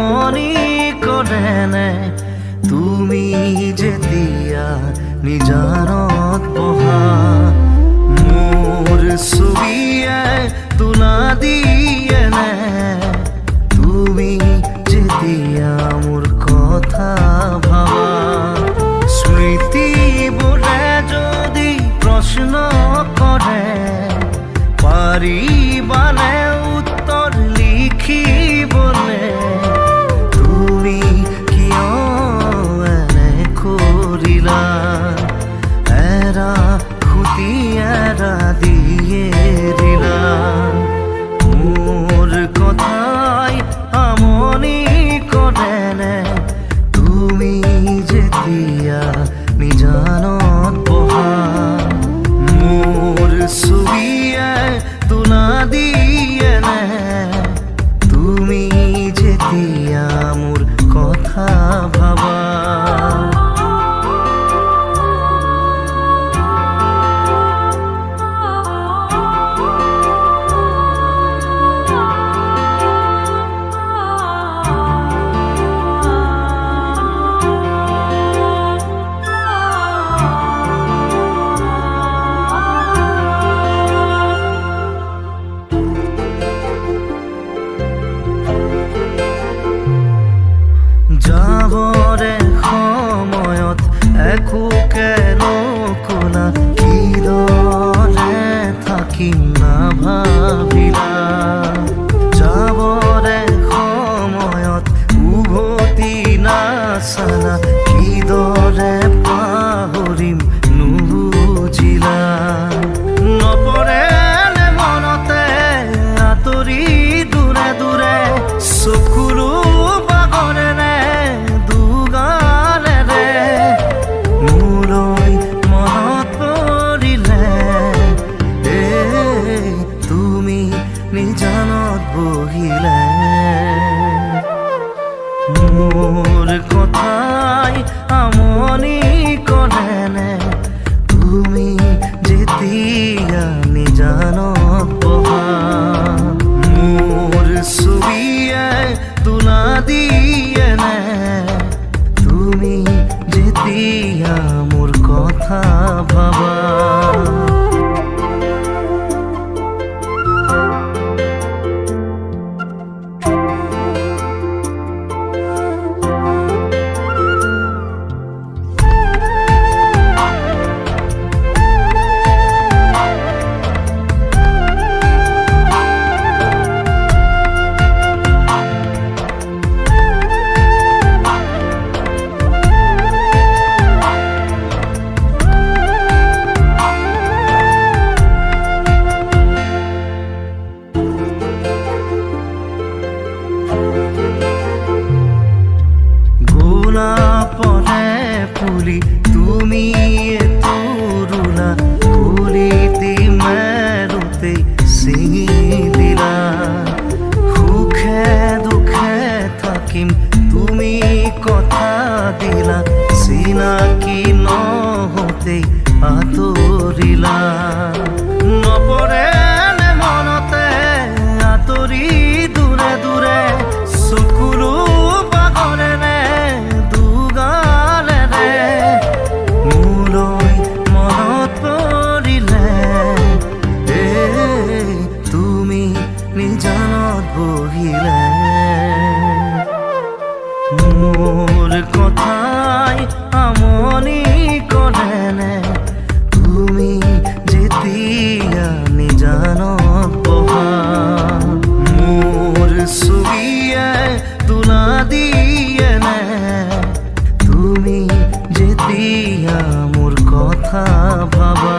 আমনি কৰেনে তুমি যেতিয়া নিজানত বহা মোৰ ছবিয়ে তোলা দিয়েনে তুমি যেতিয়া মোৰ কথা ভাবা স্মৃতিবোৰে যদি প্ৰশ্ন কৰে পাৰিবানে উত্তৰ লিখিবলে তুমি কিয় এনে কৰিলা এৰা খুটি এৰা দিয়ে দিলা মোৰ কথাই আমনি কৰেনে তুমি যেতিয়া নিজানত বহা মোৰ ছবিয়ে তোলা দিয়েনে তুমি যেতিয়া মোৰ কথা ভাবা যাবৰে সময়ত একোকে নকলা কিদৰে থাকিম নাভাবিলা যাবৰে সময়ত উভতি নাচালা কিদৰে পাহৰিম নুবুজিলা নপৰেনে মনতে আঁতৰি দূৰে দূৰে চকুলো বাগৰেনে নিজানত বহিলে মোৰ কথাই আমনি কৰেনে তুমি যেতিয়া নিজানত বহা মোৰ ছবিয়ে তোলা দিয়েনে তুমি যেতিয়া মোৰ কথা ভাবা পরে ফুলি তুমি তুরুলা ফুলিতি মেরুতে ছিঙি দিলা সুখে দুখে থাকিম তুমি কথা দিলা চিনাকি নহতে আঁতৰিলা নপৰেনে মনতে আঁতৰি দূৰে দূৰে চকুলো বাগৰেনে নিজানত বহিলে মোৰ কথাই আমনি কৰেনে তুমি যেতিয়া নিজানত বহা মোৰ ছবিয়ে তোলা দিয়েনে তুমি যেতিয়া মোৰ কথা ভাবা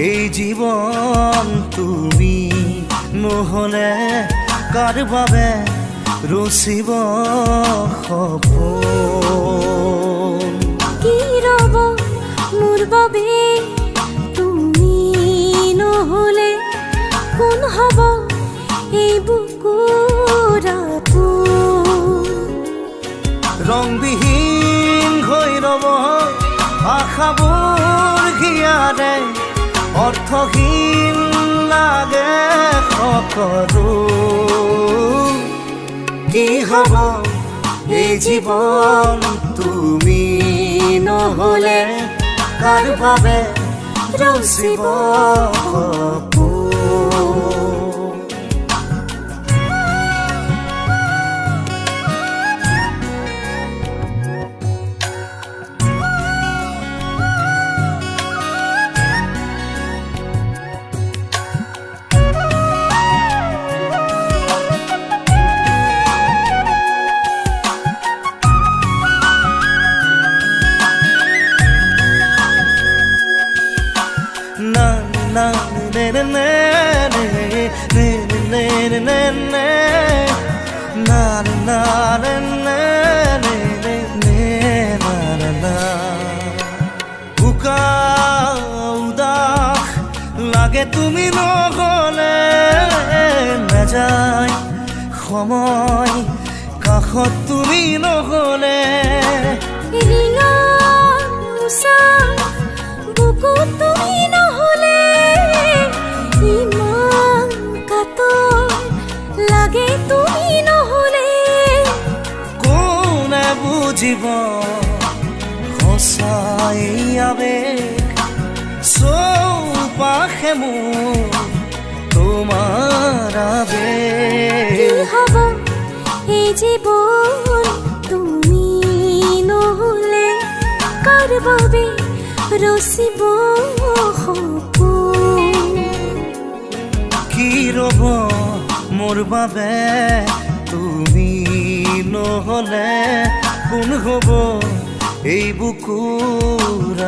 এই জীৱন তুমি নহ'লে কাৰ বাবে ৰচিব সপোন কি ৰ'ব মোৰ বাবে তুমি নহ'লে কোন হ'ব এই বুকুৰ আপোন ৰংবিহীন হৈ ৰ'ব আশাবোৰ হিয়াৰে অৰ্থহীন লাগে সকলো কি হ'ব এই জীৱন তুমি নহ'লে কাৰ বাবে ৰচিব সপোন লাগে তুমি নহ'লে নাযায় সময় কাষত তুমি নহ'লে বুকু তুমি নহ'লে ইমান কাতৰ লাগে তুমি নহ'লে কোনে বুজিব সঁচাই আবেগ চৌপাশে মোৰ তোমাৰ আবেগ কি হ'ব এই জীৱন তুমি নহ'লে কাৰ বাবে ৰচিব সপোন কি ৰ'ব মোৰ বাবে তুমি নহ'লে কোন হ'ব এই বুকুৰ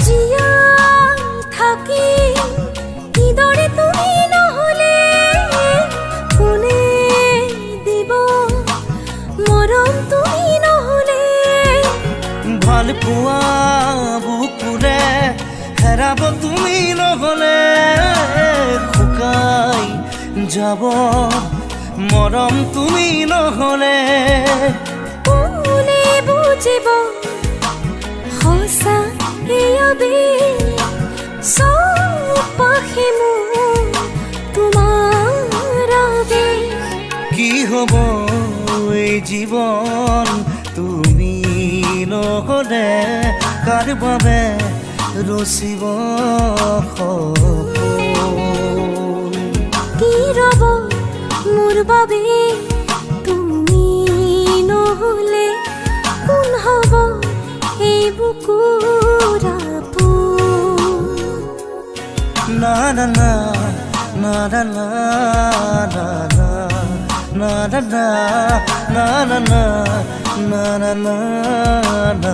জীয়াই থাকি কিদৰে তুমি নহ'লে কোনে দিব মৰম তুমি নহ'লে ভাল পোৱা বুকুৰে হেৰাব তুমি নহ'লে শুকাই যাব মৰম তুমি নহ'লে কোনে বুজিব সঁচা এই আবেগ চৌপাশে মোৰ তোমাৰ আবেগ কি হ'ব এই জীৱন তুমি নহ'লে কাৰ বাবে ৰচিব সপোন কি ৰ'ব মোৰ বাবে তুমি নহ'লে কোন হ'ব এই বুকুৰ আপোন না না না না না না না না না না না না na na na na na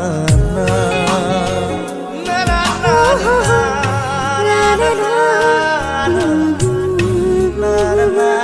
na na na